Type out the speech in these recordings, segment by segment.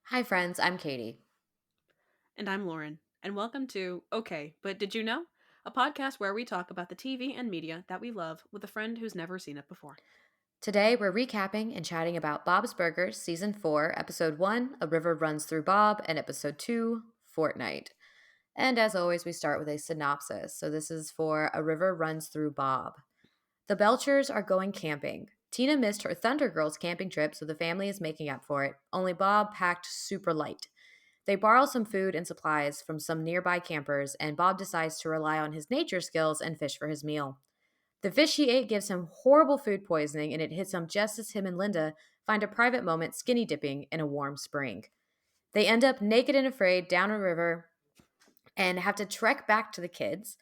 Hi, friends. I'm Katie. And I'm Lauren. And welcome to Okay, but Did You Know? A podcast where we talk about the TV and media that we love with a friend who's never seen it before. Today, we're recapping and chatting about Bob's Burgers, Season 4, Episode 1, A River Runs Through Bob, and Episode 2, Fortnite. And as always, we start with a synopsis. So this is for A River Runs Through Bob. The Belchers are going camping. Tina missed her Thundergirls camping trip, so the family is making up for it. Only Bob packed super light. They borrow some food and supplies from some nearby campers, and Bob decides to rely on his nature skills and fish for his meal. The fish he ate gives him horrible food poisoning, and it hits him just as him and Linda find a private moment skinny dipping in a warm spring. They end up naked and afraid down a river and have to trek back to the kids.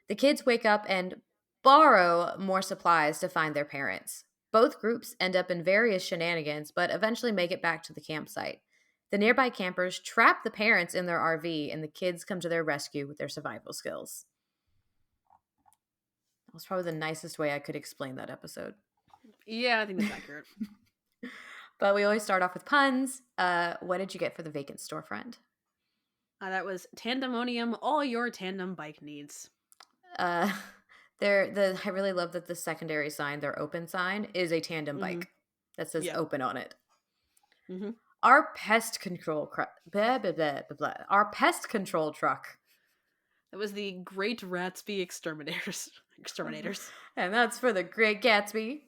The kids wake up and borrow more supplies to find their parents. Both groups end up in various shenanigans, but eventually make it back to the campsite. The nearby campers trap the parents in their RV, and the kids come to their rescue with their survival skills. That was probably the nicest way I could explain that episode. Yeah, I think that's accurate. But we always start off with puns. What did you get for the vacant storefront? That was Tandemonium, all your tandem bike needs. Uh, I really love that the secondary sign, their open sign, is a tandem Mm-hmm. bike that says Yeah. open on it. Mm-hmm. Our pest control blah, blah, blah, blah, blah. Our pest control truck. That was the Great Ratsby Exterminators. Exterminators. And that's for the Great Gatsby.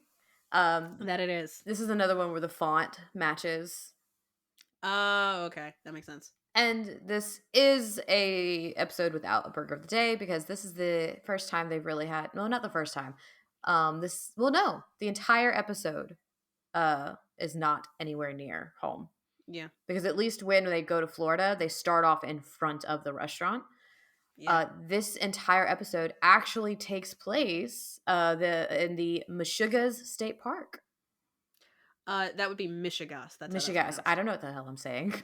That it is. This is another one where the font matches. Oh, okay. That makes sense. And this is a episode without a burger of the day because this is the first time they've really had, well, not the first time. No, the entire episode is not anywhere near home. Yeah. Because at least when they go to Florida, they start off in front of the restaurant. Yeah. This entire episode actually takes place in the Meshuggahs State Park. That would be Michigas. That's how that's Meshuggahs. I pronounced. don't know what the hell I'm saying.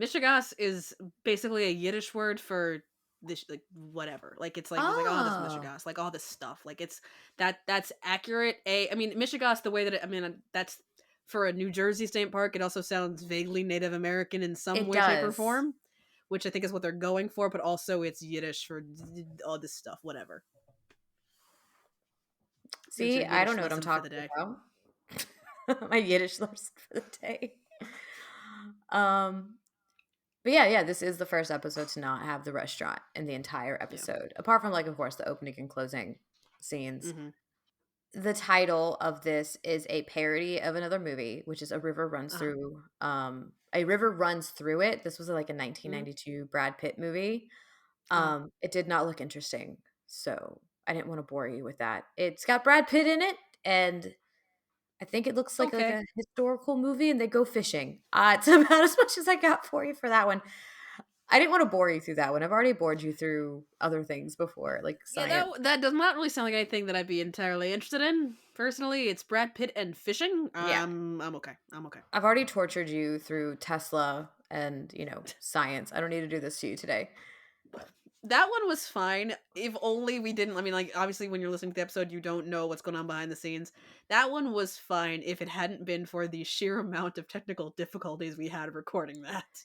Michigas is basically a Yiddish word for this, like whatever. Like it's like oh, this Oh, Michigas, like all this stuff. Like that's accurate. I mean Michigas, the way that that's for a New Jersey state park. It also sounds vaguely Native American in some it way, shape, or does. form, which I think is what they're going for. But also it's Yiddish for all this stuff. Whatever. There's See, your I don't Yiddish know what I'm lesson for the talking day. about. My Yiddish lesson for the day. Um, but yeah, this is the first episode to not have the restaurant in the entire Yeah. episode, apart from, like, of course, the opening and closing scenes. Mm-hmm. The title of this is a parody of another movie, which is Uh-huh. A River Runs Through It. This was like a Mm-hmm. 1992 Brad Pitt movie. Uh-huh. It did not look interesting, so I didn't want to bore you with that. It's got Brad Pitt in it, and I think it looks It's like okay. a historical movie, and they go fishing. It's about as much as I got for you for that one. I didn't want to bore you through that one. I've already bored you through other things before, like Yeah, science. that does not really sound like anything that I'd be entirely interested in. Personally, it's Brad Pitt and fishing. Yeah. I'm okay. I'm okay. I've already tortured you through Tesla and, science. I don't need to do this to you today. That one was fine. If only we didn't. I mean, like obviously, when you're listening to the episode, you don't know what's going on behind the scenes. That one was fine if it hadn't been for the sheer amount of technical difficulties we had recording that.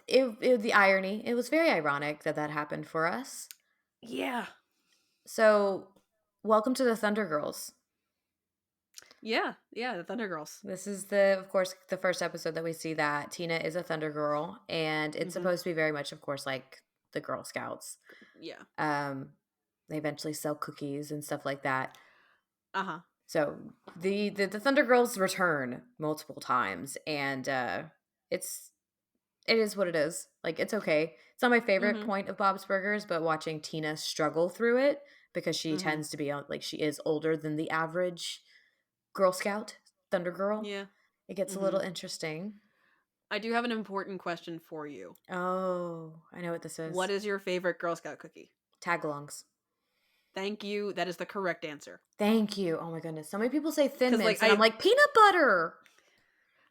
The irony, it was very ironic that that happened for us. Yeah, So, welcome to the Thundergirls. yeah. The Thundergirls. This is of course, the first episode that we see that Tina is a Thunder Girl, and it's Mm-hmm. supposed to be very much, of course, like the Girl Scouts. Yeah. Um, they eventually sell cookies and stuff like that. Uh huh. So the Thunder Girls return multiple times, and it's it is what it is. Like, it's okay. It's not my favorite Mm-hmm. point of Bob's Burgers, but watching Tina struggle through it because she Mm-hmm. tends to be like she is older than the average Girl Scout, Thunder Girl. Yeah. It gets a Mm-hmm. little interesting. I do have an important question for you. Oh, I know what this What is. is your favorite Girl Scout cookie? Tagalongs. Thank you. That is the correct answer. Thank you. Oh my goodness. So many people say Thin Because Mints, and I'm like, peanut butter.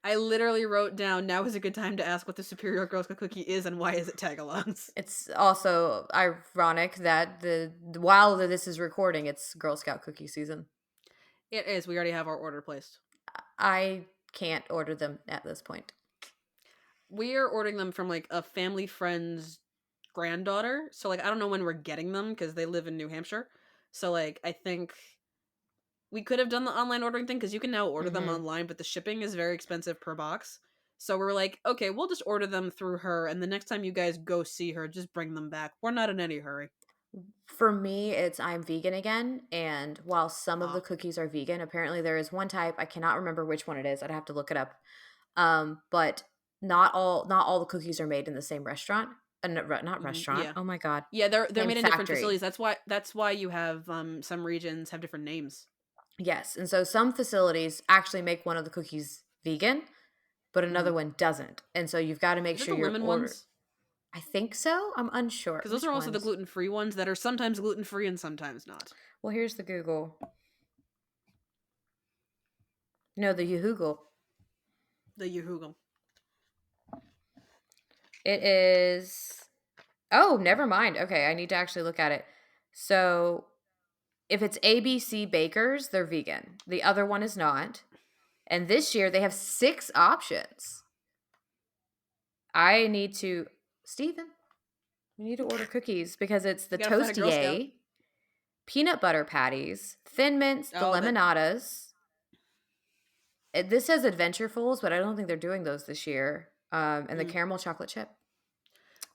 I literally wrote down now is a good time to ask what the superior Girl Scout cookie is and why is it tagalongs. It's also ironic that while this is recording, it's Girl Scout cookie season. It is. We already have our order placed. I can't order them at this point. We are ordering them from like a family friend's granddaughter. So like I don't know when we're getting them because they live in New Hampshire. So like I think we could have done the online ordering thing because you can now order them Mm-hmm. online, but the shipping is very expensive per box. So we're like, okay, we'll just order them through her, and the next time you guys go see her, just bring them back. We're not in any hurry. For me, it's I'm vegan again, and while some of the Ah, cookies are vegan, apparently there is one type, I cannot remember which one it is. I'd have to look it up. But not all the cookies are made in the same restaurant. Not restaurant. yeah, Oh my god. yeah. They're Same made in different factory. facilities. That's why you have some regions have different names. Yes. And so some facilities actually make one of the cookies vegan, but Hmm. another one doesn't. And so you've got to make Is it sure the your lemon order. ones? I think so. I'm unsure. Because those are Which also the ones? gluten free ones that are sometimes gluten free and sometimes not. Well, here's the Google. No, the Yahoogle. The Yahoogle. It is. Oh, never mind. Okay, I need to actually look at it. So if it's ABC Bakers, they're vegan. The other one is not. And this year they have 6 options. I need to, Steven, we need to order cookies because it's the You gotta find a Girl Scout. Toastier, peanut butter patties, Thin Mints, the Oh, that. Lemonadas. This says Adventurefuls, but I don't think they're doing those this year. And the Mm. caramel chocolate chip.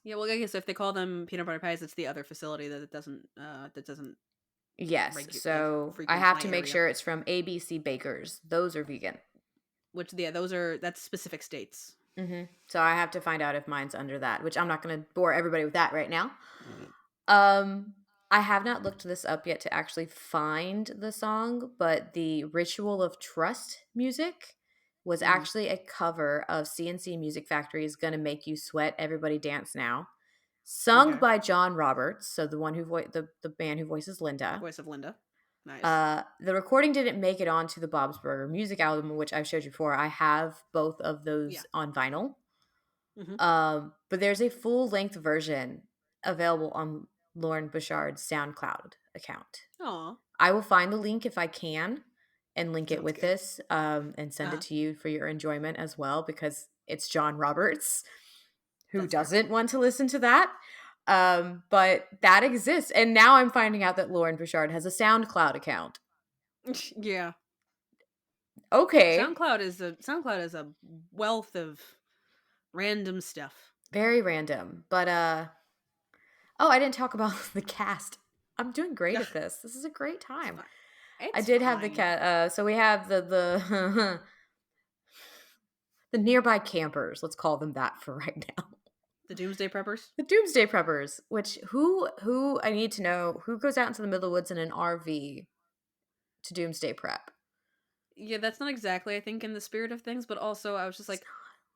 Yeah, well, I guess if they call them peanut butter pies, it's the other facility that doesn't Yes, so I frequent have my to make area. sure it's from ABC Bakers. Those are vegan. Which yeah, that's specific states. So I have to find out if mine's under that, which I'm not going to bore everybody with that right now. Mm. I have not looked this up yet to actually find the song, but the Ritual of Trust music was Mhm. actually a cover of CNC Music Factory's Gonna Make You Sweat, Everybody Dance Now, sung Okay. by John Roberts, so the one who the man who voices Linda. Voice of Linda. Nice. The recording didn't make it onto the Bob's Burger music album, which I've showed you before. I have both of Yeah. those on vinyl. Hmm. But there's a full length version available on Lauren Bouchard's SoundCloud account. Aw. I will find the link if I can and link it Sounds with good. this and send it Uh-huh. to you for your enjoyment as well because it's John Roberts. Who That's fair. doesn't want to listen to that? But that exists. And now I'm finding out that Lauren Bouchard has a SoundCloud account. Yeah. Okay. SoundCloud is a wealth of random stuff. Very random. But oh, I didn't talk about the cast. I'm doing great Ugh, at this. This is a great it's time. fine. I It's did have the fine. cat. So we have the the nearby campers. Let's call them that for right now. The Doomsday Preppers. The Doomsday Preppers. Which who I need to know who goes out into the middle of the woods in an RV to Doomsday Prep. Yeah, that's not exactly I think in the spirit of things, but also I was just like,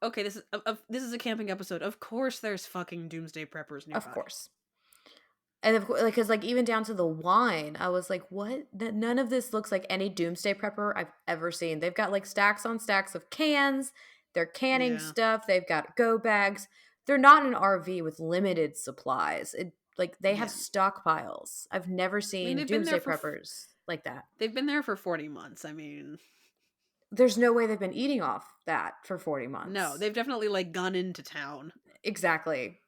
okay, this is a camping episode. Of course, there's fucking Doomsday Preppers Of nearby. course. And of course, because like even down to the wine, I was like, "What? None of this looks like any Doomsday Prepper I've ever seen." They've got like stacks on stacks of cans. They're canning Yeah. stuff. They've got go bags. They're not an RV with limited supplies. Like they have Yeah. stockpiles. I've never I mean, seen Doomsday Preppers like that. they've been there for 40 months. I mean, There's no way they've been eating off that for 40 no, months. they've definitely like gone into town. Exactly.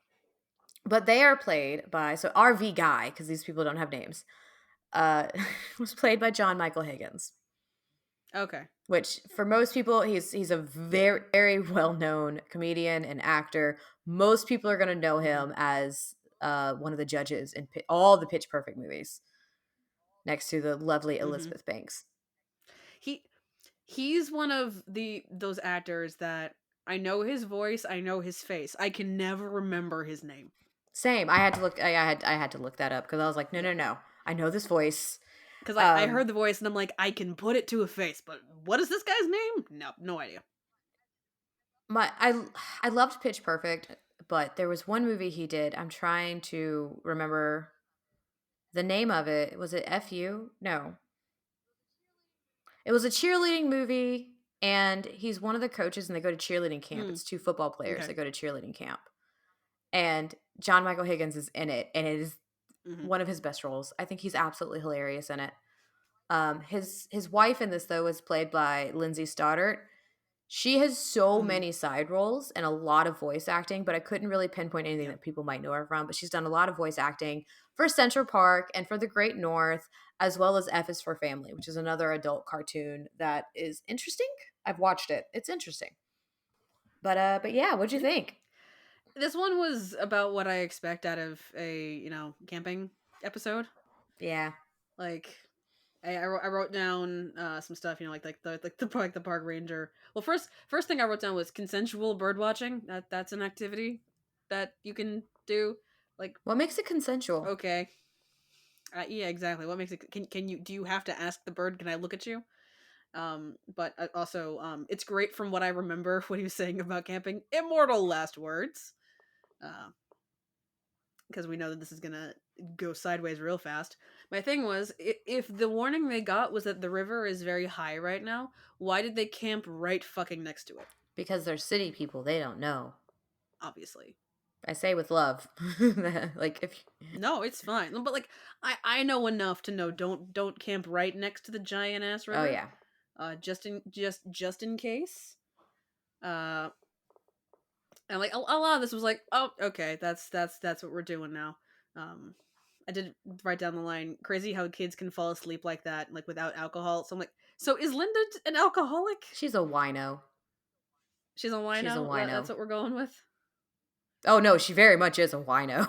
But they are played by so RV guy because these people don't have names. Uh, was played by John Michael Higgins. Okay. Which for most people he's a very very well known comedian and actor. Most people are going to know Hmm. him as one of the judges in all the Pitch Perfect movies, next to the lovely Hmm. Elizabeth Banks. He he's one of those actors that I know his voice, I know his face. I can never remember his name. Same. I had to look. I had to look that up because I was like, no, Yeah. no, no. I know this voice. Because I Um, heard the voice and I'm like, I can put it to a face, but what is this guy's name? No idea. my I loved Pitch Perfect, but there was one movie he did. I'm trying to remember the name of it. Was it FU? No, it was a cheerleading movie, and he's one of the coaches, and they go to cheerleading camp. Mm, It's 2 football players okay. that go to cheerleading camp, and John Michael Higgins is in it, and it is Hmm. one of his best roles. I think he's absolutely hilarious in it. His wife in this though was played by Lindsay Stoddart. She has so Mhm. many side roles and a lot of voice acting, but I couldn't really pinpoint anything Yeah. that people might know her from. But she's done a lot of voice acting for Central Park and for The Great North, as well as F is for Family, which is another adult cartoon that is interesting. I've watched it. It's interesting. But yeah, what'd you Yeah. think? This one was about what I expect out of a, camping episode. Yeah. Like I wrote down some stuff, like the park ranger. Well, first thing I wrote down was consensual bird watching. That's an activity that you can do. Like, What makes it consensual? okay, yeah, exactly. What makes it? Can you do you have to ask the bird? Can I look at you? But also, it's great from what I remember what he was saying about camping. Immortal last words. Uh, because we know that this is gonna go sideways real fast. My thing was, if the warning they got was that the river is very high right now, why did they camp right fucking next to it? Because they're city people. They don't know. Obviously, I say with love. Like if no, it's fine. But like, I know enough to know don't camp right next to the giant ass Oh river, yeah. just in case. Uh, and like a lot of this was like, oh, okay, that's what we're doing now. Um, I did write down the line. Crazy how kids can fall asleep like that, like without alcohol. So I'm like, so is Linda an alcoholic? She's a wino. She's a She's a wino. That's wino. what we're going with. Oh no, she very much is a wino.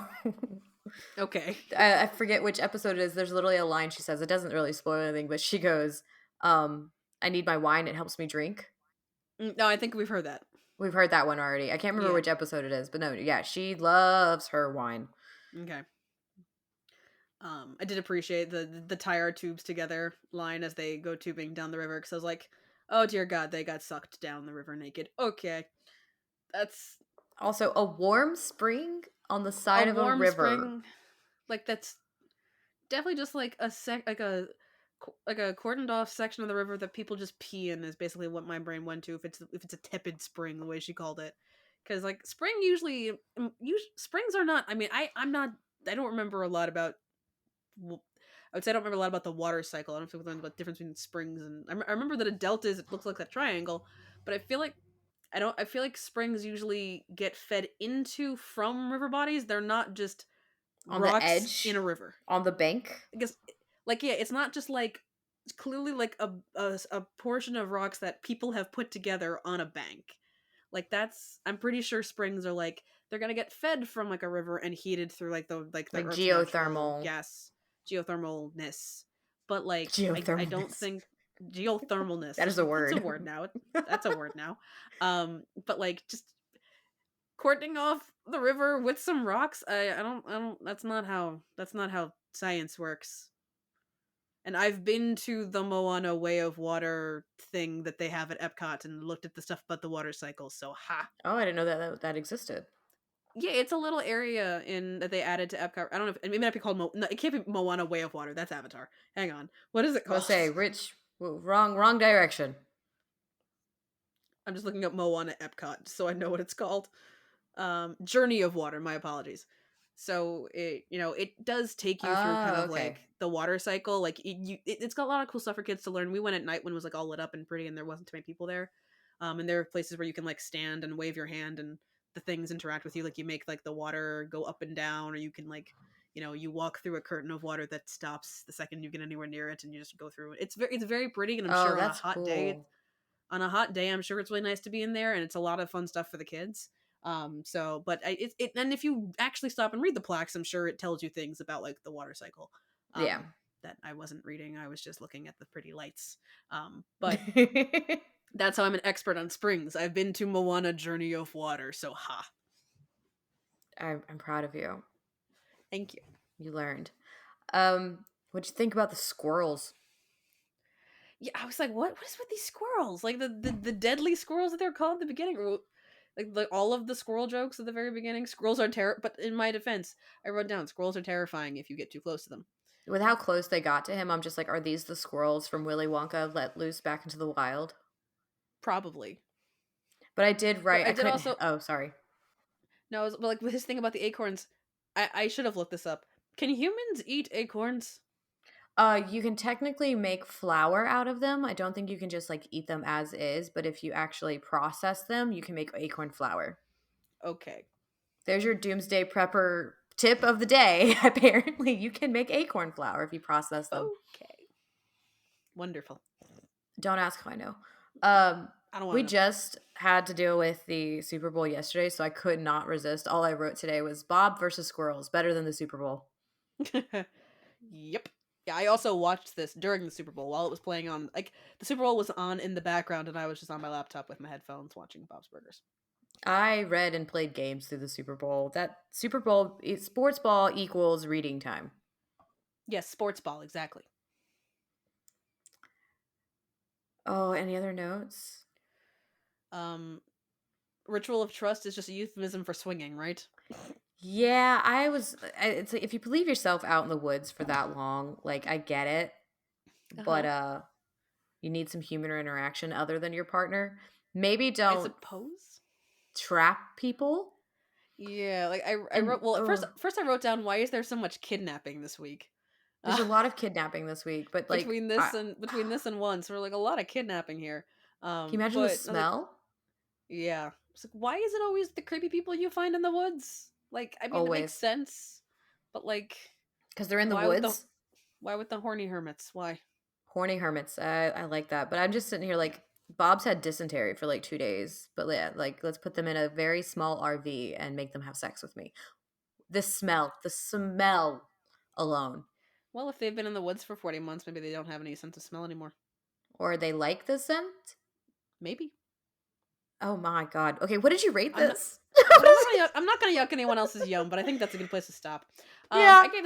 Okay. I forget which episode it is. There's literally a line she says. It doesn't really spoil anything, but she goes, I need my wine. It helps me drink. No, I think we've heard that. We've heard that one already. I can't remember Yeah. which episode it is, but no, yeah, she loves her wine. Okay. I did appreciate the tie our tubes together line as they go tubing down the river because I was like, oh dear God, they got sucked down the river naked. Okay, that's Also, a warm spring on the a side of a warm river. spring. Like that's definitely just like a cordoned off section of the river that people just pee in is basically what my brain went to if it's a tepid spring the way she called it because like spring springs are not. I mean I'm not. I don't remember a lot about. I would say I don't remember a lot about the water cycle. I don't feel about the difference between springs and I remember that a delta is it looks like that triangle, but I feel like I don't. I feel like springs usually get fed into from river bodies. They're not just On the rocks in edge, a river. on the bank. I guess like yeah, it's not just like it's clearly like a portion of rocks that people have put together on a bank. Like that's I'm pretty sure springs are like they're gonna get fed from like a river and heated through like the Like Earth's natural geothermal. gas geothermalness. But like I don't Geothermalness. think geothermalness That is a it's a word. word now. That's a word now. But like just cordoning off the river with some rocks, I don't that's not how science works. And I've been to the Moana Way of Water thing that they have at Epcot and looked at the stuff about the water cycle. So ha. Oh, I didn't know that existed. Yeah, it's a little area in that they added to Epcot. I don't know if it may not be called no, it can't be Moana Way of Water. That's Avatar. Hang on. What is it I was called? say, Rich, wrong direction. I'm just looking up Moana Epcot so I know what it's called. Journey of Water, my apologies. So it does take you through kind Oh, of okay. like the water cycle. Like it's got a lot of cool stuff for kids to learn. We went at night when it was like all lit up and pretty and there wasn't too many people there. And there are places where you can like stand and wave your hand and the things interact with you. Like you make like the water go up and down, or you can like you walk through a curtain of water that stops the second you get anywhere near it, and you just go through it. It's very pretty, and I'm Oh, sure that's cool. on a hot day, I'm sure it's really nice to be in there, and it's a lot of fun stuff for the kids. So, but and if you actually stop and read the plaques, I'm sure it tells you things about like the water cycle. Yeah. That I wasn't reading. I was just looking at the pretty lights. But that's how I'm an expert on springs. I've been to Moana Journey of Water, so ha. I'm proud of you. Thank you. You learned. What'd you think about the squirrels? Yeah, I was like, what is with these squirrels? Like the deadly squirrels that they're called at the beginning. Like all of the squirrel jokes at the very beginning. Squirrels are but in my defense, I wrote down squirrels are terrifying if you get too close to them. With how close they got to him, I'm just like, are these the squirrels from Willy Wonka let loose back into the wild? Probably. But I did But write, I I did couldn't, also oh, sorry. no, but like with his thing about the acorns, I should have looked this up. Can humans eat acorns? You can technically make flour out of them. I don't think you can just like eat them as is, but if you actually process them, you can make acorn flour. Okay. There's your doomsday prepper tip of the day. Apparently, you can make acorn flour if you process them. Okay. Wonderful. Don't ask if I know. Um, I don't we want just had to deal with the Super Bowl yesterday, so I could not resist. All I wrote today was Bob versus squirrels, better than the Super Bowl. to know. Yep. Yeah, I also watched this during the Super Bowl while it was playing on. Like the Super Bowl was on in the background, and I was just on my laptop with my headphones watching Bob's Burgers. I read and played games through the Super Bowl. That Super Bowl, sports ball equals reading time. Yes, sports ball, exactly. Oh, any other notes? Um, Ritual of trust is just a euphemism for swinging, right? Yeah, it's like if you leave yourself out in the woods for that long, like I get it, Uh but huh. you need some human interaction other than your partner. Maybe I don't suppose. trap people. Yeah, like I And wrote. Well, at first I wrote down why is there so much kidnapping this week? there's Uh, a lot of kidnapping this week, but like between this and one, so we're like a lot of kidnapping here. can you imagine the But I was like, smell? yeah, it's like why is it always the creepy people you find in the woods? Like, I mean, it makes Always. sense, but like, Because they're in the why with the woods. horny hermits? Why? Horny hermits. I like that. But I'm just sitting here like Bob's had dysentery for like 2 days. But yeah, like let's put them in a very small RV and make them have sex with me. The smell alone. Well, if they've been in the woods for 40 months, maybe they don't have any sense of smell anymore. Or they like the scent. Maybe. Oh my god. Okay, what did you rate I'm not. this? I'm not gonna yuck anyone else's yum, but I think that's a good place to stop. Yeah. I gave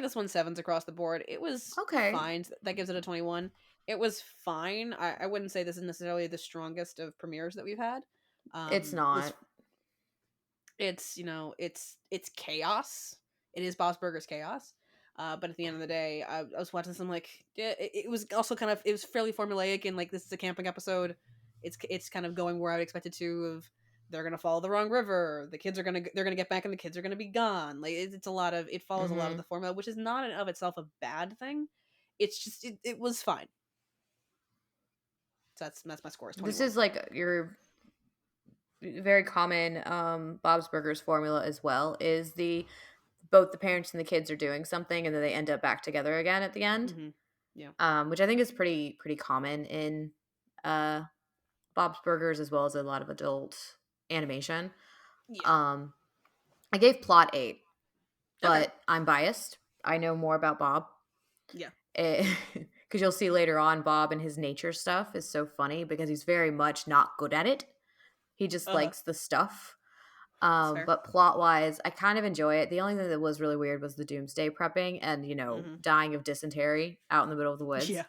this one sevens across the board. It was Okay. fine. That gives it a 21. It was fine. I wouldn't say this is necessarily the strongest of premieres that we've had. It's This not. it's it's chaos. It is Bob's Burgers chaos. But at the end of the day, I was watching this. I'm like, yeah, it was also kind of it was fairly formulaic and like this is a camping episode. It's kind of going where I would expect it to. Of they're gonna follow the wrong river. The kids are they're gonna get back and the kids are gonna be gone. Like it's a lot of it follows a lot of Hmm. the formula, which is not in of itself a bad thing. It's just it was fine. So that's my score is This 21. is like your very common Bob's Burgers formula as well is the both the parents and the kids are doing something and then they end up back together again at the end. Mm-hmm. Yeah. Which I think is pretty common in uh Bob's Burgers as well as a lot of adult animation. Yeah. Um, I gave plot 8, Okay. but I'm biased. I know more about Bob. Yeah. Because you'll see later on, Bob and his nature stuff is so funny because he's very much not good at it. He just Uh huh. likes the stuff. That's fair. But plot wise, I kind of enjoy it. The only thing that was really weird was the doomsday prepping and, Mm-hmm. dying of dysentery out in the middle of the woods. Yeah.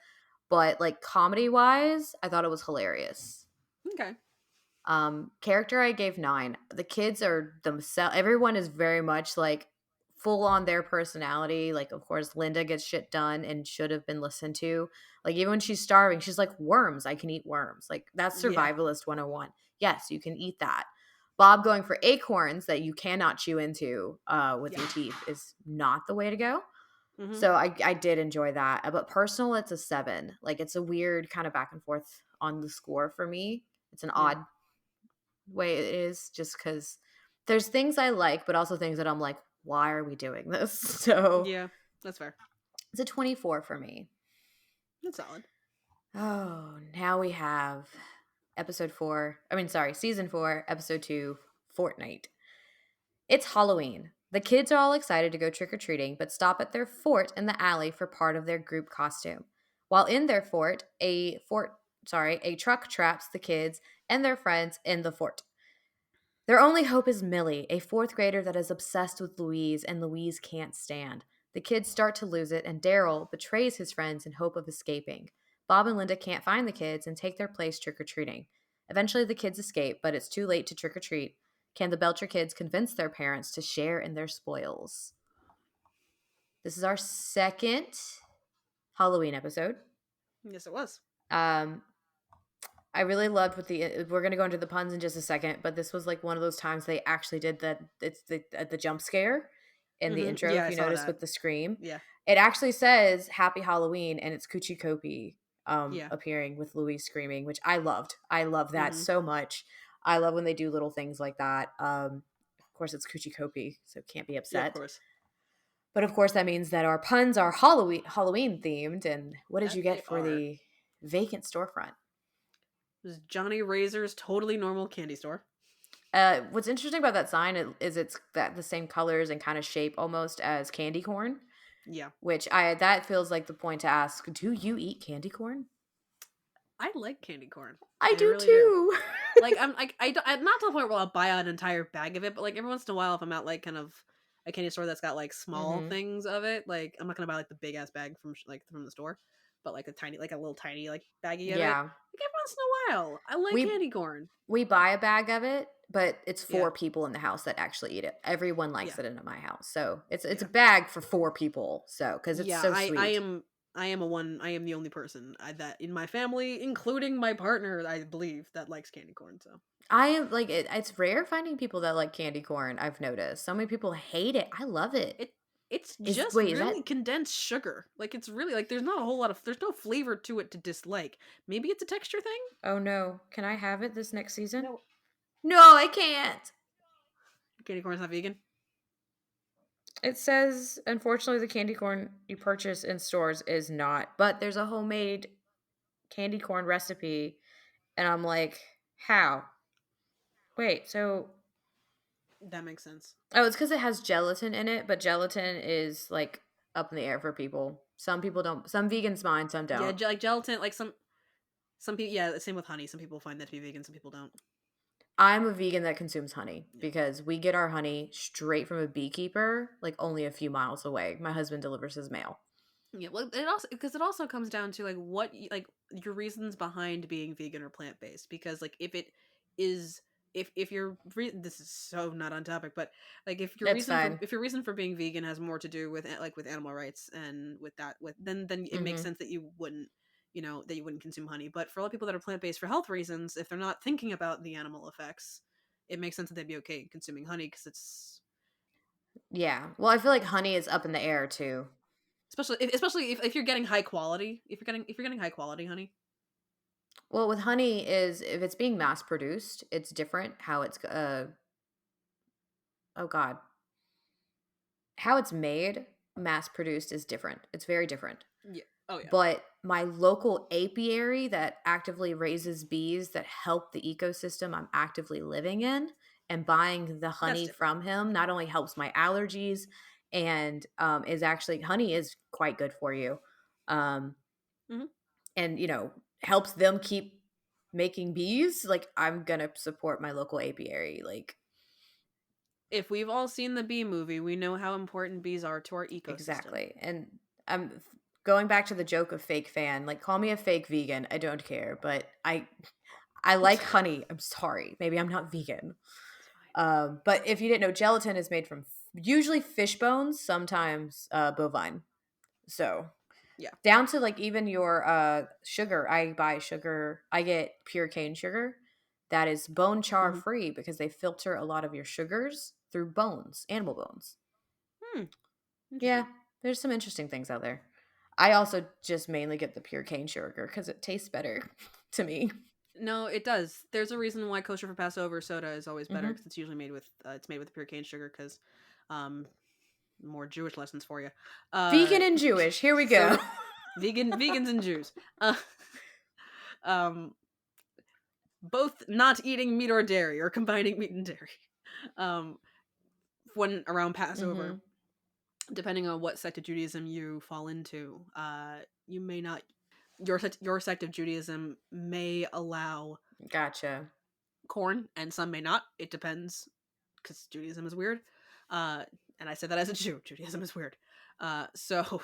But like comedy wise, I thought it was hilarious. Okay. Character I gave 9. The kids are themselves. Everyone is very much like full on their personality. Like, of course, Linda gets shit done and should have been listened to. Like, even when she's starving, she's like, worms. I can eat worms. Like, that's Yeah. survivalist 101. Yes, you can eat that. Bob going for acorns that you cannot chew into with Yeah. your teeth is not the way to go. Mm-hmm. So I did enjoy that. But personal, it's a 7. Like, it's a weird kind of back and forth on the score for me. It's an Yeah. odd way it is just because there's things I like, but also things that I'm like, why are we doing this? So Yeah. That's fair. it's a 24 for me. That's solid. Oh, now we have season 4, episode 2, Fortnite. It's Halloween. The kids are all excited to go trick or treating, but stop at their fort in the alley for part of their group costume. While in their a truck traps the kids and their friends in the fort. Their only hope is Millie, a fourth grader that is obsessed with Louise, and Louise can't stand. The kids start to lose it, and Daryl betrays his friends in hope of escaping. Bob and Linda can't find the kids and take their place trick or treating. Eventually, the kids escape, but it's too late to trick or treat. Can the Belcher kids convince their parents to share in their spoils? This is our second Halloween episode. Yes, it was. Um, I really loved what we're gonna go into the puns in just a second, but this was like one of those times they actually did that. It's the jump scare, in the Mhm. intro, Yeah, if I you saw notice that. with the scream. Yeah. It actually says Happy Halloween and it's Coochie Kopi Yeah. appearing with Louis screaming, which I loved. I love that Mhm. so much. I love when they do little things like that. Of course, it's Coochie Kopi, so can't be Yeah, of upset. course. But of course, that means that our puns are Halloween themed. And what did That you they get for are. the vacant storefront? This is Johnny Razor's totally normal candy store. What's interesting about that sign is it's that the same colors and kind of shape almost as candy corn, Yeah. which I that feels like the point to ask: do you eat candy corn? I like candy corn. I I do really do. too. Like, I'm not to the point where I'll buy an entire bag of it, but, like, every once in a while, if I'm at, like, kind of a candy store that's got, like, small hmm things of it, like, I'm not gonna buy, like, the big ass bag from from the store, but, like, a little tiny, like, baggie of it. Yeah, Like, every once in a while, I like we candy corn. we buy a bag of it, but it's Yeah. 4 people in the house that actually eat it. Everyone likes Yeah. it in my house, so it's a Yeah. bag for 4 people. So because it's Yeah, so sweet. I am the only person, that in my family, including my partner, I believe, that likes candy corn, so I am like it's rare finding people that like candy corn. I've noticed so many people hate it. I love it. It it's Is just wait is really that condensed sugar. Like, it's really like, there's not a whole lot of there's no flavor to it to dislike. Maybe it's a texture thing? Oh no. Can I have it this next season? No. No, I can't. Candy corn's not vegan? It says unfortunately the candy corn you purchase in stores is not, but there's a homemade candy corn recipe and I'm like, how? Wait, so That makes sense. oh, it's cuz it has gelatin in it, but gelatin is like up in the air for people. Some people don't. Some vegans mind, some Yeah, don't. like gelatin, like some people, yeah, same with honey. Some people find that to be vegan, some people don't. I'm a vegan that consumes honey Yeah. because we get our honey straight from a beekeeper, like only a few miles away. My husband delivers his mail. Yeah, well, it also comes down to, like, like, your reasons behind being vegan or plant based. Because, like, if it is, if your this is so not on topic, but, like, It's fine. if your reason for being vegan has more to do with, like, with animal rights, and with that, with then it makes Mhm. sense that you wouldn't consume honey. But for a lot of people that are plant based for health reasons, if they're not thinking about the animal effects, it makes sense that they'd be okay consuming honey, because it's Yeah. Well, I feel like honey is up in the air too. especially if you're getting high quality, if you're getting high quality honey. Well, with honey is if it's being mass produced, it's different how it's oh god, how it's made, mass produced is different. It's very different. Yeah. Oh yeah. But my local apiary that actively raises bees that help the ecosystem I'm actively living in and buying the That's honey different. from him not only helps my allergies and is actually honey is quite good for you. Um, Mhm. and helps them keep making bees. Like I'm gonna support my local apiary. Like If we've all seen the bee movie, we know how important bees are to our ecosystem. exactly. And I'm going back to the joke of fake fan. Like call me a fake vegan. I don't care, but I like It's honey. I'm sorry. Maybe I'm not vegan. fine. But if you didn't know, gelatin is made from usually fish bones, sometimes bovine. So Yeah. down to like even your sugar. I buy sugar. I get pure cane sugar that is bone char Mhm. free because they filter a lot of your sugars through bones, animal bones. Hmm, Yeah, interesting. there's some interesting things out there. I also just mainly get the pure cane sugar because it tastes better to me. No, it does. There's a reason why kosher for Passover soda is always better, hmm because it's usually made with pure cane sugar, because um more Jewish lessons for you. Uh Vegan and Jewish. Here we go. soda vegans and Jews. Uh um both not eating meat or dairy, or combining meat and dairy. Um when around Passover, hmm depending on what sect of Judaism you fall into, you may not your sect of Judaism may allow Gotcha. corn, and some may not. It depends, because Judaism is weird. Uh, and I say that as a Jew. Judaism is weird. So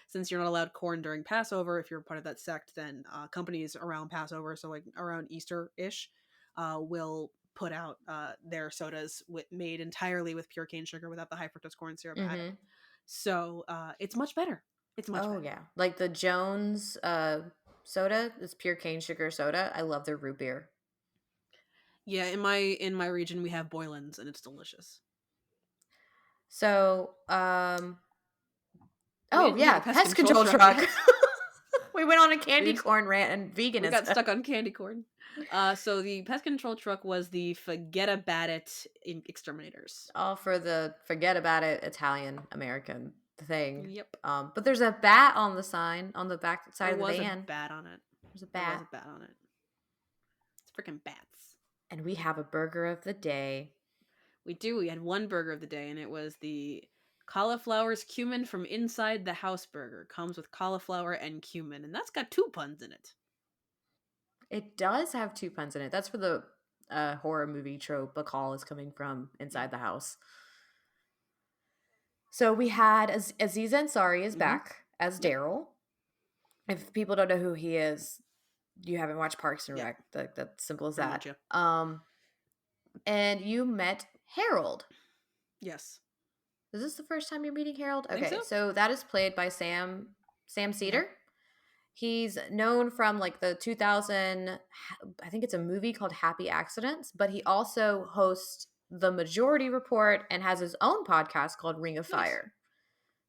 since you're not allowed corn during Passover, if you're part of that sect, then companies around Passover, so like around Easter ish, will put out their sodas made entirely with pure cane sugar, without the high fructose corn syrup added. hmm So it's much better. It's much Oh better. yeah, like the Jones soda, this pure cane sugar soda. I love their root beer. Yeah, in my region we have Boylan's, and it's delicious. So, We oh didn't do the yeah, pest pest control control truck truck. yet. We went on a candy We corn rant and we got veganism. stuck on candy corn. So the pest control truck was the forget about it exterminators. All for the forget about it Italian American thing. Yep. But there's a bat on the sign on the back side There of the was a van. bat on it. There's a There was bat. a bat on it. It's freaking bats. And we have a burger of the day. We do. We had one burger of the day, and it was the cauliflower's cumin from inside the house burger. Comes with cauliflower and cumin, and that's got 2 puns in it. It does have 2 puns in it. That's where the horror movie trope, the call is coming from Yeah. inside the house. So we had Aziz Ansari is Mm-hmm. back as Yep. Daryl. If people don't know who he is, you haven't watched Parks and Yeah. Rec. That's simple as Pretty that. much, yeah. And you met Harold. Yes. Is this the first time you're meeting Harold? Think Okay, so? so that is played by Sam Okay. Cedar. He's known from like the 2000, I think it's a movie called Happy Accidents, but he also hosts The Majority Report and has his own podcast called Ring of Nice. Fire.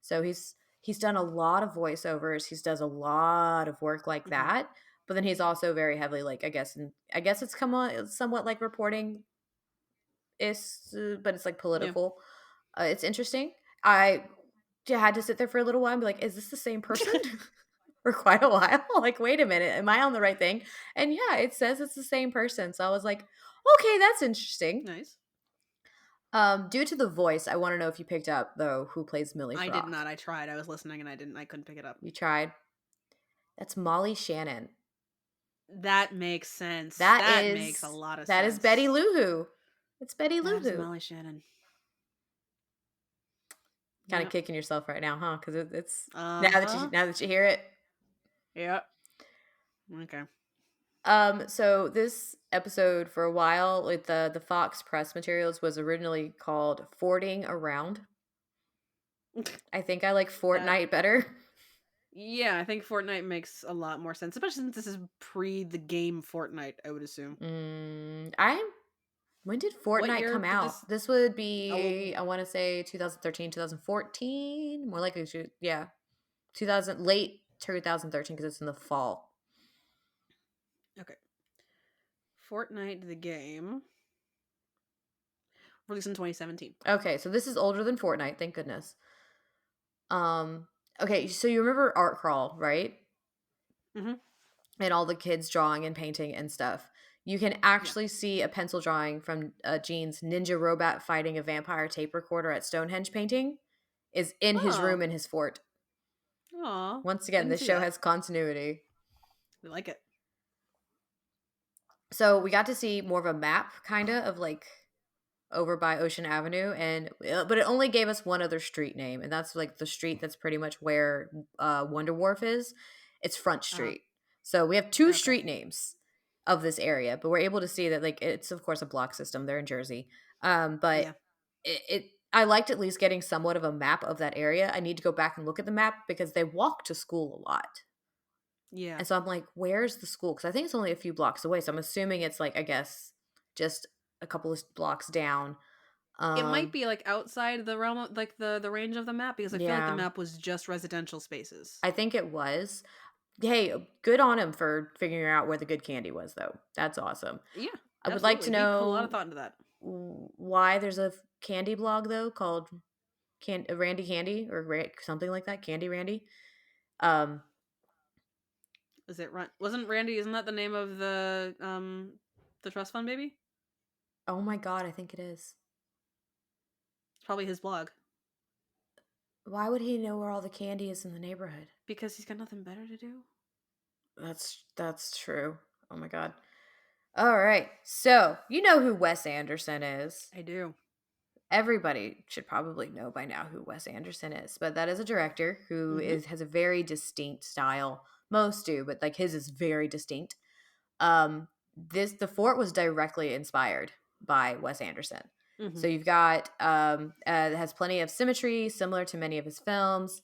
So he's done a lot of voiceovers. He's does a lot of work like Mm-hmm. that. But then he's also very heavily like I guess it's come on somewhat like reporting is, but it's like Yeah. political. It's interesting. I had to sit there for a little while and be like, is this the same person? For quite a while. Like, wait a minute, am I on the right thing? And yeah, it says it's the same person. So I was like, okay, that's interesting. Nice. Due to the voice, I want to know if you picked up though who plays Millie I Frog. did not. I tried. I was listening and I couldn't pick it up. You tried. That's Molly Shannon. That makes sense. That That is makes a lot of that sense. is Betty Lou Who. It's Betty Lou That's Who. Molly Shannon. Kind Yep. of kicking yourself right now, huh? Because it's now Uh-huh. that you hear it. Yep. Okay. So this episode for a while with the Fox press materials was originally called Fording Around. I think I like Fortnite better. Yeah, I think Fortnite makes a lot more sense, especially since this is pre the game Fortnite, I would assume. When did What Fortnite year come did out? this? This would Oh, be I want to say 2013, 2014, more likely yeah. 2000 late 2013 because it's in the fall. okay. Fortnite the game released in 2017. Okay, so this is older than Fortnite, thank goodness. Okay, so you remember Art Crawl, right? Mhm. And all the kids drawing and painting and stuff. You can actually see a pencil drawing from Gene's ninja robot fighting a vampire tape recorder at Stonehenge painting is in his Oh. room in his fort. Aw. Once again, Didn't this see show that. has continuity. We like it. So we got to see more of a map, kind of like over by Ocean Avenue, but it only gave us one other street name, and that's like the street that's pretty much where Wonder Wharf is. It's Front Street. So we have two Okay. street names of this area, but we're able to see that like it's of course a block system. They're in Jersey, but Yeah. I liked at least getting somewhat of a map of that area. I need to go back and look at the map because they walk to school a lot. Yeah. And so I'm like, where's the school? Because I think it's only a few blocks away. So I'm assuming it's like, I guess, just a couple of blocks down. It might be like outside the realm of like the range of the map because I feel like the Yeah. map was just residential spaces. I think it was. Hey, good on him for figuring out where the good candy was, though. That's awesome. Yeah. I would like to absolutely. He put a lot of know thought into that. why there's a candy blog, though, called Randy Candy or something like that. Candy Randy. Is it wasn't Randy, isn't that the name of the trust fund baby? Oh my god, I think it is. It's probably his blog. Why would he know where all the candy is in the neighborhood? Because he's got nothing better to do. That's true. Oh my god. All right. So, you know who Wes Anderson is. I do. Everybody should probably know by now who Wes Anderson is, but that is a director who has a very distinct style. Most do, but like his is very distinct. The fort was directly inspired by Wes Anderson. So you've got it has plenty of symmetry, similar to many of his films.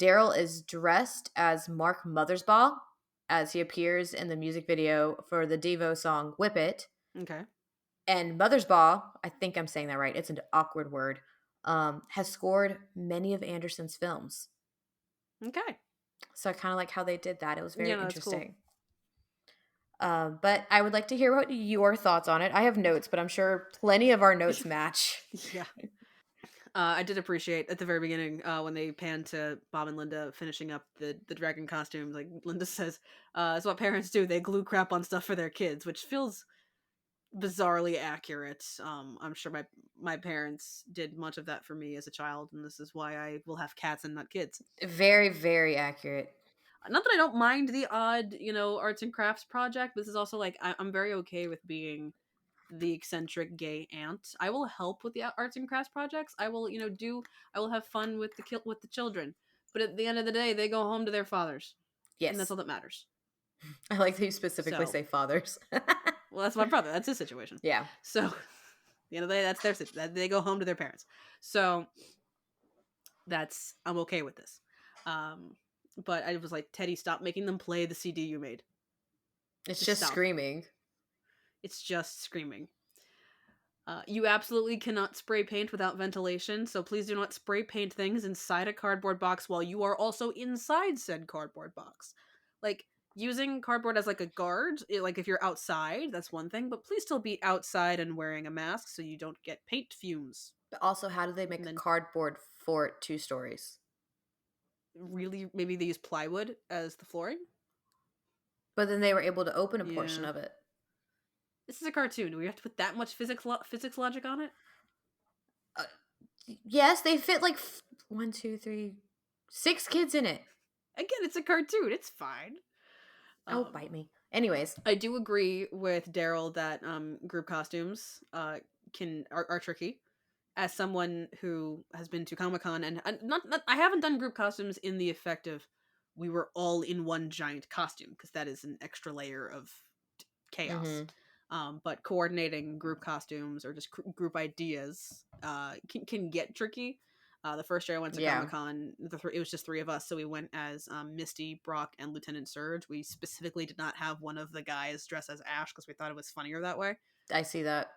Daryl is dressed as Mark Mothersbaugh as he appears in the music video for the Devo song "Whip It." Okay. And Mothersbaugh, I think I'm saying that right. It's an awkward word. has scored many of Anderson's films. Okay. So I kind of like how they did that. It was Yeah, very no, that's cool. interesting. But I would like to hear what your thoughts on it. I have notes, but I'm sure plenty of our notes match. Yeah. I did appreciate at the very beginning when they pan to Bob and Linda finishing up the dragon costumes. Like Linda says, "It's what parents do. They glue crap on stuff for their kids," which feels bizarrely accurate. I'm sure my parents did much of that for me as a child, and this is why I will have cats and not kids. Very, very accurate. Not that I don't mind the odd, arts and crafts project. But this is also like I'm very okay with being the eccentric gay aunt. I will help with the arts and crafts projects. I will, I will have fun with the children. But at the end of the day, they go home to their fathers, and that's Yes. all that matters. I like that you specifically So, say fathers. well, that's my brother. That's his situation. Yeah. So, at the end of the day, that's their situation. They go home to their parents. So I'm okay with this. But I was like, Teddy, stop making them play the CD you made. It's Just just stop. screaming. It's just screaming. You absolutely cannot spray paint without ventilation, so please do not spray paint things inside a cardboard box while you are also inside said cardboard box. Like, using cardboard as like a guard, like if you're outside, that's one thing, but please still be outside and wearing a mask so you don't get paint fumes. But also, how do they And make a then, cardboard fort 2 stories? really, maybe they use plywood as the flooring? But then they were able to open a portion Yeah. of it. This is a cartoon. Do we have to put that much physics logic on it? Uh, yes, they fit like 1, 2, 3, 6 kids in it. Again, it's a cartoon. It's fine. Oh, bite me. Anyways, I do agree with Daryl that group costumes are tricky. As someone who has been to Comic Con and not I haven't done group costumes in the effect of we were all in one giant costume because that is an extra layer of chaos. But coordinating group costumes or just group ideas can get tricky. The first year I went to yeah, Comic Con, it was just 3 of us, so we went as Misty, Brock, and Lieutenant Surge. We specifically did not have one of the guys dress as Ash because we thought it was funnier that way. I see that.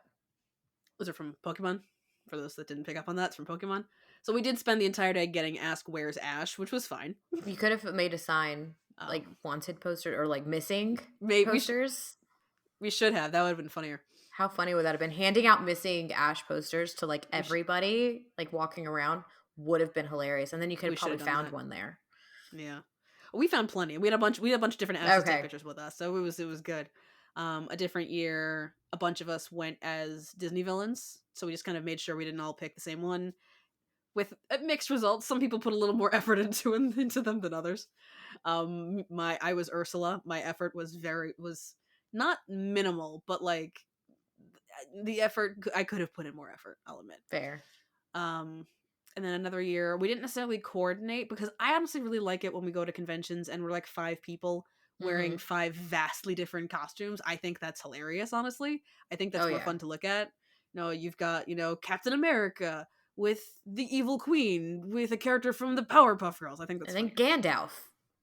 Was it from Pokemon? For those that didn't pick up on that, it's from Pokemon. So we did spend the entire day getting asked where's Ash, which was fine. You could have made a sign, like wanted poster or like missing posters. We should have. That would have been funnier. How funny would that have been? Handing out missing Ash posters to like everybody, like walking around, would have been hilarious. And then you could have probably found one there. Yeah, we found plenty. We had a bunch of different Ashes to take pictures with us, so it was good. A different year, a bunch of us went as Disney villains, so we just kind of made sure we didn't all pick the same one. With mixed results, some people put a little more effort into them than others. I was Ursula. My effort was not minimal, but like the effort I could have put in more effort. I'll admit. Fair. And then another year, we didn't necessarily coordinate because I honestly really like it when we go to conventions and we're like 5 people wearing 5 vastly different costumes. I think that's hilarious, honestly. I think that's more fun to look at. You've got, Captain America with the Evil Queen with a character from the Powerpuff Girls. I think that's and then Gandalf.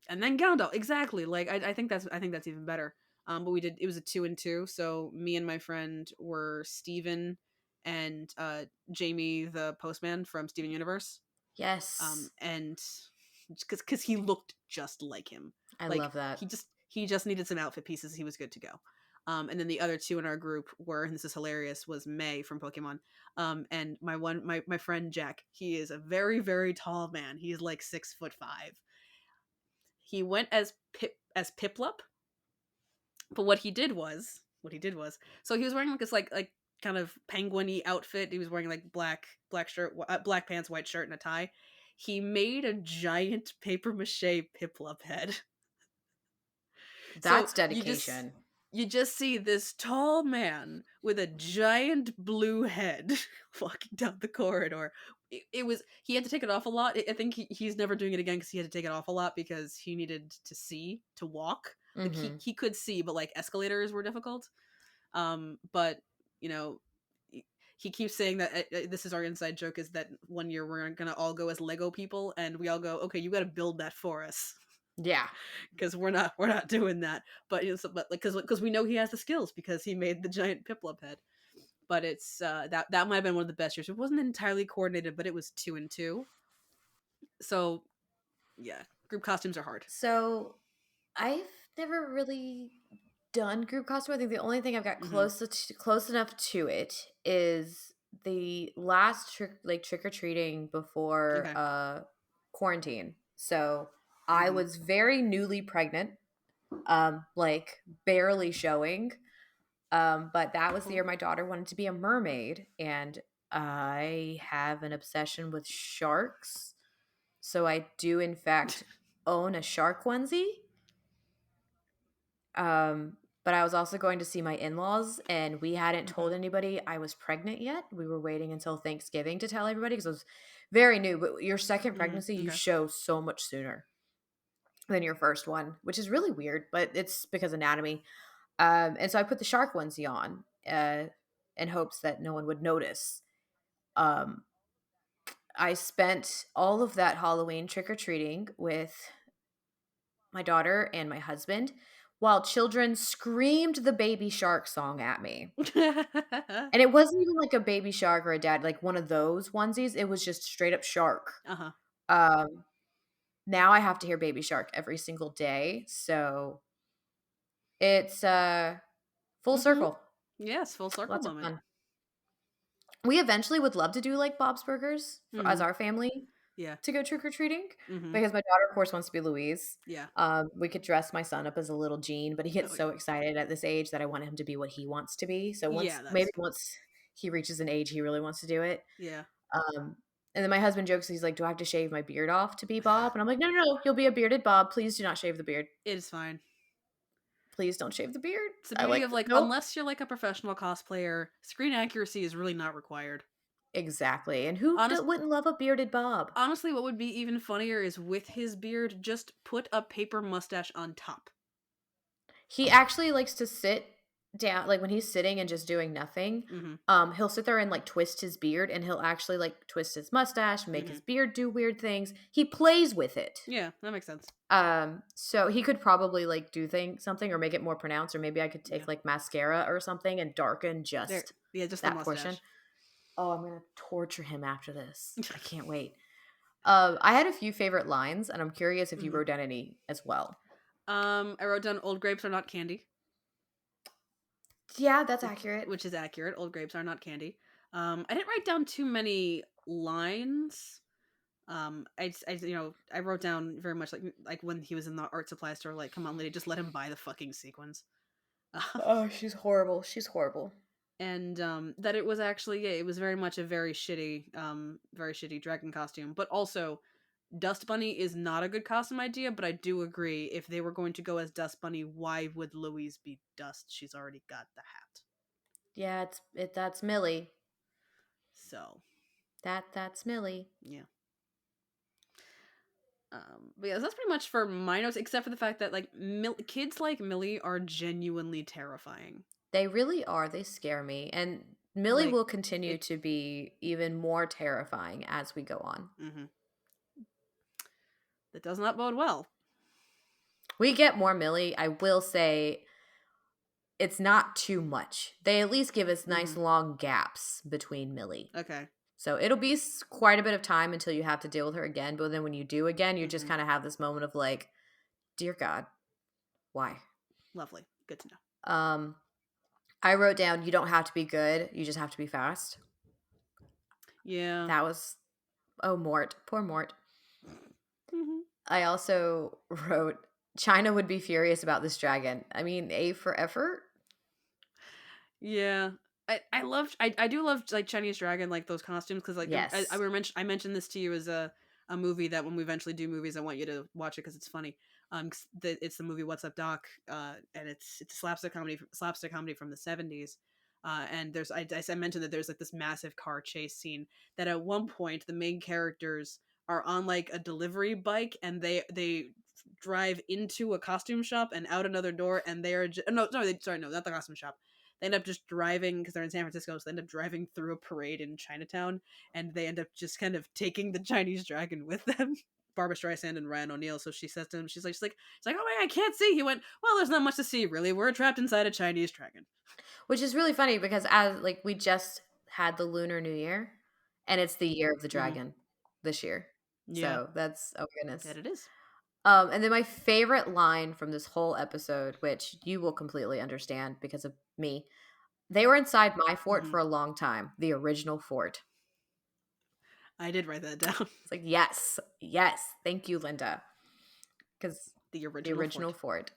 And then Gandalf, exactly. Like I think that's even better. But it was a 2 and 2, so me and my friend were Steven and Jamie the postman from Steven Universe. Yes. And because he looked just like him. I love that. He just needed some outfit pieces. He was good to go. And then the other 2 in our group were, and this is hilarious, was May from Pokemon. And my friend Jack, he is a very, very tall man. He is like 6'5". He went as Piplup, but what he did was, so he was wearing like this like kind of penguin-y outfit. He was wearing like black shirt, black pants, white shirt, and a tie. He made a giant paper mache Piplup head. That's dedication. You just see this tall man with a giant blue head walking down the corridor. He had to take it off a lot. I think he's never doing it again because he had to take it off a lot because he needed to walk. Like he could see, but like escalators were difficult. But he keeps saying that this is our inside joke, is that one year we're gonna all go as Lego people, and we all go, okay, you got to build that for us. Yeah, because we're not doing that. But because we know he has the skills because he made the giant Piplup head. but it's that might have been one of the best years. It wasn't entirely coordinated, but it was 2 and 2. So yeah, group costumes are hard. So I've never really done group costume. I think the only thing I've got Hmm. close enough to it is the last trick or treating before Okay. quarantine. So I Hmm. was very newly pregnant, like barely showing. But that was the Cool. year my daughter wanted to be a mermaid, and I have an obsession with sharks. So I do in fact own a shark onesie. But I was also going to see my in-laws, and we hadn't Hmm. told anybody I was pregnant yet. We were waiting until Thanksgiving to tell everybody because it was very new. But your second Hmm. pregnancy, you Okay. show so much sooner than your first one, which is really weird, but it's because anatomy. And so I put the shark onesie on in hopes that no one would notice. Um, I spent all of that Halloween trick or treating with my daughter and my husband while children screamed the baby shark song at me. And it wasn't even like a baby shark or a dad, like one of those onesies. It was just straight up shark. Uh-huh. Um, Now I have to hear baby shark every single day. So it's full Hmm. circle. Yes, full circle Lots of moment. fun. We eventually would love to do like Bob's Burgers as Hmm. our family Yeah. to go trick or treating Hmm. because my daughter, of course, wants to be Louise. Yeah. We could dress my son up as a little Gene, but he gets Oh so yeah. excited at this age that I want him to be what he wants to be. So Yeah, maybe that's once he reaches an age he really wants to do it. yeah. Um, and then my husband jokes, he's like, "Do I have to shave my beard off to be Bob?" And I'm like, "No, no, no, you'll be a bearded Bob. Please do not shave the beard. It is fine. Please don't shave the beard." It's the I beauty like, of like nope, unless you're like a professional cosplayer, screen accuracy is really not required. exactly. And who Honest wouldn't love a bearded Bob? Honestly, what would be even funnier is with his beard, just put a paper mustache on top. He actually likes to sit down, like, when he's sitting and just doing nothing, Mhm. he'll sit there and, like, twist his beard, and he'll actually, like, twist his mustache, make his Mhm. beard do weird things. He plays with it. Yeah, that makes sense. So he could probably, like, do something or make it more pronounced, or maybe I could Yeah. take, like, mascara or something and darken There just yeah, just the that portion. mustache. Oh, I'm gonna torture him after this. I can't wait. I had a few favorite lines, and I'm curious if you Mhm. wrote down any as well. I wrote down old grapes are not candy, Yeah, that's which accurate. which is accurate. Old grapes are not candy. I didn't write down too many lines. I wrote down very much like when he was in the art supply store, like, come on, lady, just let him buy the fucking sequins. Oh, she's horrible. She's horrible. And that it was actually, yeah, it was very much a very shitty dragon costume, but also Dust Bunny is not a good costume idea, but I do agree if they were going to go as Dust Bunny, why would Louise be Dust? She's already got the hat. Yeah, that's Millie. So That's Millie. yeah. But yeah, that's pretty much for my notes, except for the fact that like kids like Millie are genuinely terrifying. They really are. They scare me. And Millie Like will continue it to be even more terrifying as we go on. hmm that does not bode well. We get more Millie. I will say it's not too much. They at least give us nice Hmm. long gaps between Millie. Okay. So it'll be quite a bit of time until you have to deal with her again. But then when you do again, you just Hmm. kind of have this moment of like, dear God, why? Lovely. Good to know. Um, I wrote down, you don't have to be good. You just have to be fast. Yeah. That was, oh, Mort. Poor Mort. Hmm. I also wrote, China would be furious about this dragon. I mean, A for effort. Yeah. I do love like Chinese dragon, like those costumes, because like Yes. I mentioned this to you as a movie that when we eventually do movies I want you to watch it because it's funny. 'Cause it's the movie What's Up Doc, and it's a slapstick comedy from the 70s. And I mentioned that there's like this massive car chase scene that at one point the main characters are on like a delivery bike and they drive into a costume shop and out another door and they are no, not the costume shop. They end up just driving because they're in San Francisco, so they end up driving through a parade in Chinatown, and they end up just kind of taking the Chinese dragon with them, Barbara Streisand and Ryan O'Neal. So she says to him, she's like, oh my God, I can't see. He went, well, there's not much to see, really. We're trapped inside a Chinese dragon. Which is really funny because as like we just had the Lunar New Year, and it's the year of the Mm-hmm. dragon this year. Yeah, So that's oh goodness. that it is. And then my favorite line from this whole episode, which you will completely understand because of me, they were inside my fort Mm-hmm. for a long time, the original fort. I did write that down. It's like, yes, yes, thank you, Linda. Because The the original original fort. fort.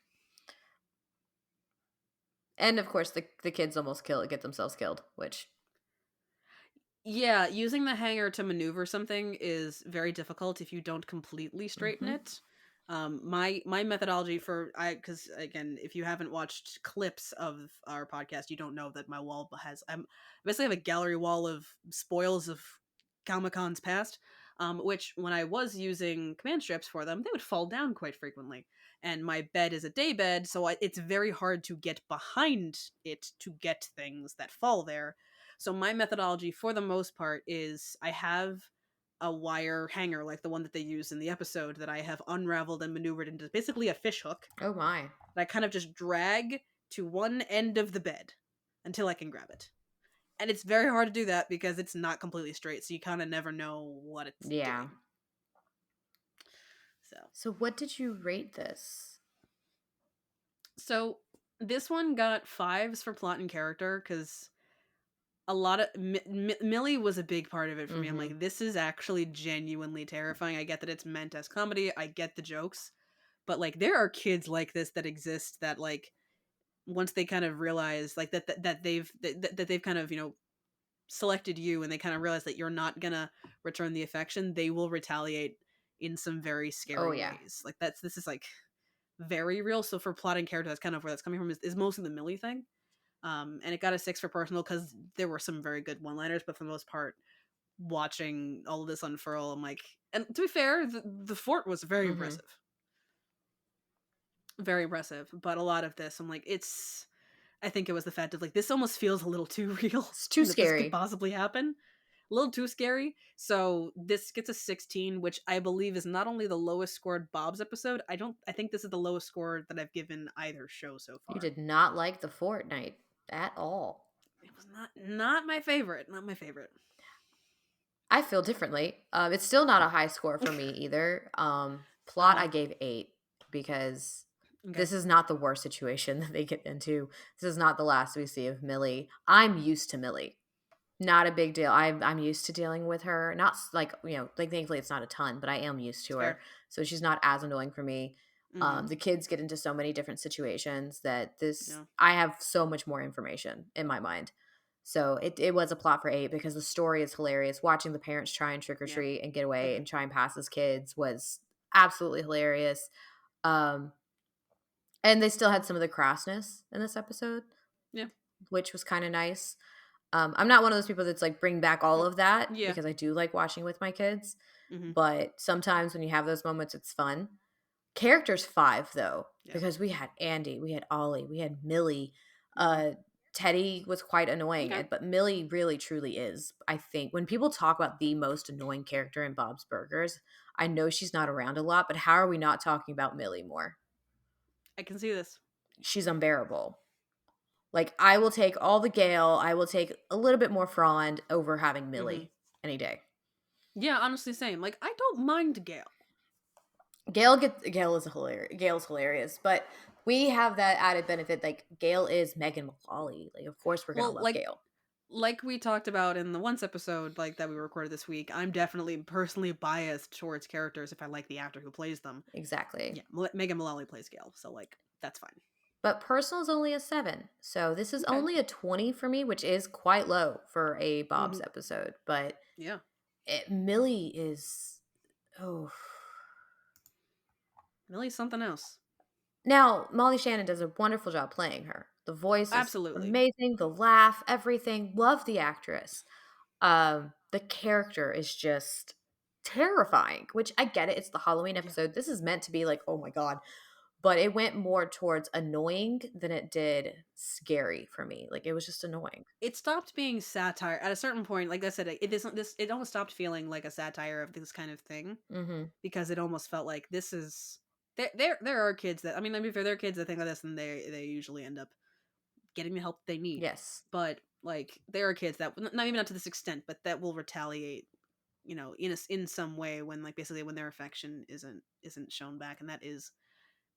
And of course, the kids almost get themselves killed, which. Yeah, using the hanger to maneuver something is very difficult if you don't completely straighten Mhm. it. My methodology for because again, if you haven't watched clips of our podcast, you don't know that my wall has I basically have a gallery wall of spoils of Comic-Con's past. Which when I was using command strips for them, they would fall down quite frequently. And my bed is a day bed, so it's very hard to get behind it to get things that fall there. So my methodology for the most part is I have a wire hanger like the one that they use in the episode that I have unraveled and maneuvered into basically a fish hook Oh my. that I kind of just drag to one end of the bed until I can grab it. And it's very hard to do that because it's not completely straight, so you kind of never know what it's Yeah. doing. So what did you rate this? So this one got 5s for plot and character because a lot of Millie was a big part of it for me. I'm Mhm. like, this is actually genuinely terrifying. I get that it's meant as comedy. I get the jokes, but like, there are kids like this that exist that like, once they kind of realize like that they've kind of selected you and they kind of realize that you're not gonna return the affection, they will retaliate in some very Oh scary yeah. ways. Like this is like very real. So for plotting character, that's kind of where that's coming from. Is mostly the Millie thing. And it got a 6 for personal because there were some very good one-liners, but for the most part, watching all of this unfurl, I'm like, and to be fair, the fort was Mhm. very impressive. But a lot of this, I'm like, I think it was the fact of like this almost feels a little too real It's too that this could scary. possibly happen. A little too scary. So this gets a 16, which I believe is not only the lowest scored Bob's episode. I think this is the lowest score that I've given either show so You far. did not like the Fortnite at all. It was not my favorite. Not my favorite. I feel differently. It's still not a high score for me either. Plot Uh-huh. I gave 8 because Okay. this is not the worst situation that they get into. This is not the last we see of Millie. I'm used to Millie. Not a big deal. I'm used to dealing with her. Not like like thankfully it's not a ton, but I am used to It's her, fair. so she's not as annoying for me. Mm-hmm. The kids get into so many different situations that this Yeah. I have so much more information in my mind. So it was a plot for 8 because the story is hilarious. Watching the parents try and trick or Yeah. treat and get away Okay. and try and pass as kids was absolutely hilarious. Um, and they still had some of the crassness in this episode, Yeah. which was kind of nice. I'm not one of those people that's like bring back all of that Yeah. because I do like watching with my kids. Mm-hmm. But sometimes when you have those moments, it's fun. Characters 5 though, Yeah. because we had Andy, we had Ollie, we had Millie. Mm-hmm. Teddy was quite annoying, Okay. but Millie really truly is. I think when people talk about the most annoying character in Bob's Burgers, I know she's not around a lot, but how are we not talking about Millie more? I can see this. She's unbearable. Like, I will take all the Gale, I will take a little bit more Frond over having Mm-hmm. Millie any day. Yeah, honestly, same. Like, I don't mind Gale. Gale's hilarious, but we have that added benefit. Like Gale is Megan Mullally. Like, of course we're gonna Well, love Gale. like we talked about in the once episode, like that we recorded this week. I'm definitely personally biased towards characters if I like the actor who plays them. Exactly. Yeah, Megan Mullally plays Gale, so like that's fine. But personal is only a 7, so this is Okay. only a 20 for me, which is quite low for a Bob's Mm-hmm. episode. But Yeah. Millie is Millie's something else. Now, Molly Shannon does a wonderful job playing her. The voice is Absolutely. amazing, the laugh, everything. Love the actress. The character is just terrifying, which I get it. It's the Halloween Yeah. episode. This is meant to be like, oh my God, but it went more towards annoying than it did scary for me. Like, it was just annoying. It stopped being satire at a certain point. Like I said, it isn't this. It almost stopped feeling like a satire of this kind of thing Mhm. because it almost felt like this is there are kids that, I mean, if there are kids that think like this, then they usually end up getting the help they need. Yes. But like there are kids that not, maybe not to this extent, but that will retaliate, in some way when like basically when their affection isn't shown back, and that is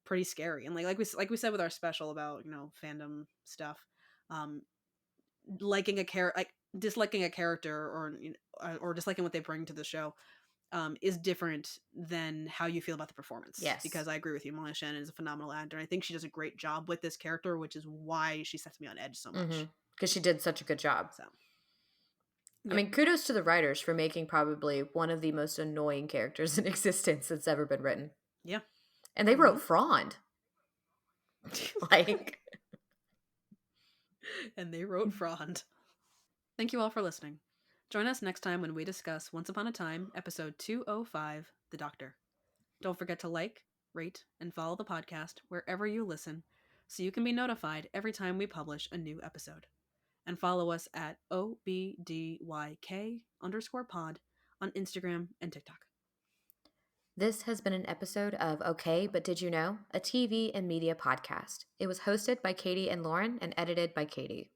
pretty scary. And like we said with our special about fandom stuff, um, liking a character, like disliking a character, or disliking what they bring to the show, is different than how you feel about the performance. Yes. Because I agree with you, Molly Shannon is a phenomenal actor, and I think she does a great job with this character, which is why she sets me on edge so much. Mhm. Because she did such a good job. So, I yep. mean, kudos to the writers for making probably one of the most annoying characters in existence that's ever been written. Yeah. And they Hmm. wrote Frond. Like, And they wrote Frond. Thank you all for listening. Join us next time when we discuss Once Upon a Time, episode 205, The Doctor. Don't forget to like, rate, and follow the podcast wherever you listen so you can be notified every time we publish a new episode. And follow us at OBDYK_pod on Instagram and TikTok. this has been an episode of Okay, But Did You Know? A TV and media podcast. It was hosted by Katie and Lauren and edited by Katie.